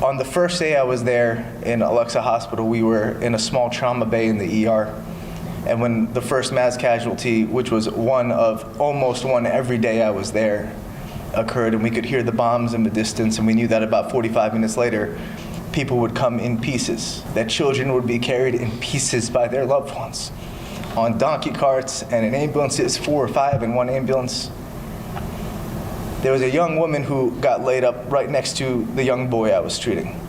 On the first day I was there in Alexa Hospital, we were in a small trauma bay in the ER. And when the first mass casualty, which was one of almost one every day I was there, occurred, and we could hear the bombs in the distance, and we knew that about 45 minutes later, people would come in pieces, that children would be carried in pieces by their loved ones on donkey carts and in ambulances, 4 or 5 in one ambulance. There was a young woman who got laid up right next to the young boy I was treating.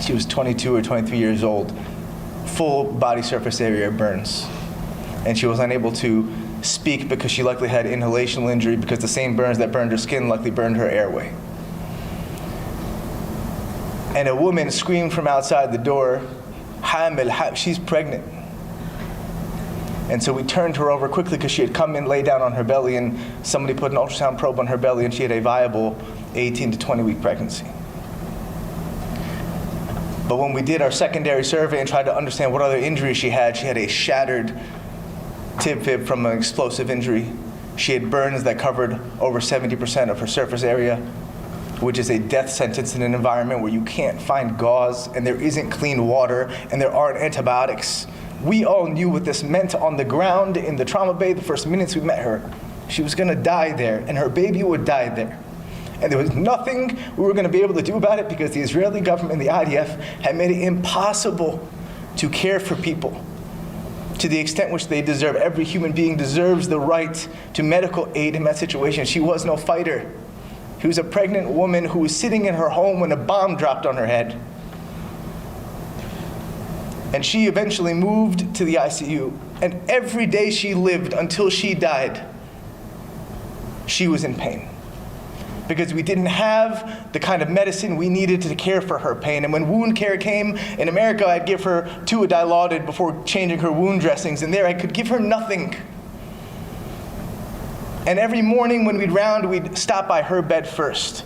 She was 22 or 23 years old, full body surface area burns. And she was unable to speak because she likely had inhalational injury, because the same burns that burned her skin likely burned her airway. And a woman screamed from outside the door, "Hamil, she's pregnant." And so we turned her over quickly because she had come in, lay down on her belly, and somebody put an ultrasound probe on her belly, and she had a viable 18 to 20 week pregnancy. But when we did our secondary survey and tried to understand what other injuries she had a shattered tib fib from an explosive injury. She had burns that covered over 70% of her surface area, which is a death sentence in an environment where you can't find gauze and there isn't clean water and there aren't antibiotics. We all knew what this meant on the ground in the trauma bay the first minutes we met her. She was gonna die there, and her baby would die there. And there was nothing we were gonna be able to do about it because the Israeli government and the IDF had made it impossible to care for people to the extent which they deserve. Every human being deserves the right to medical aid in that situation. She was no fighter. She was a pregnant woman who was sitting in her home when a bomb dropped on her head. And she eventually moved to the ICU. And every day she lived until she died, she was in pain. Because we didn't have the kind of medicine we needed to care for her pain. And when wound care came, in America I'd give her 2 Dilaudid before changing her wound dressings, and there I could give her nothing. And every morning when we'd round, we'd stop by her bed first.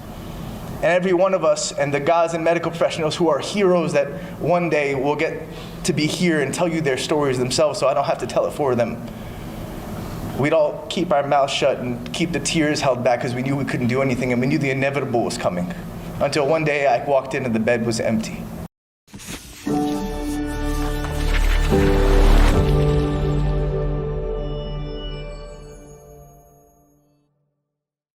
And every one of us and the Gazan medical professionals who are heroes that one day will get to be here and tell you their stories themselves so I don't have to tell it for them. We'd all keep our mouths shut and keep the tears held back because we knew we couldn't do anything and we knew the inevitable was coming. Until one day I walked in and the bed was empty.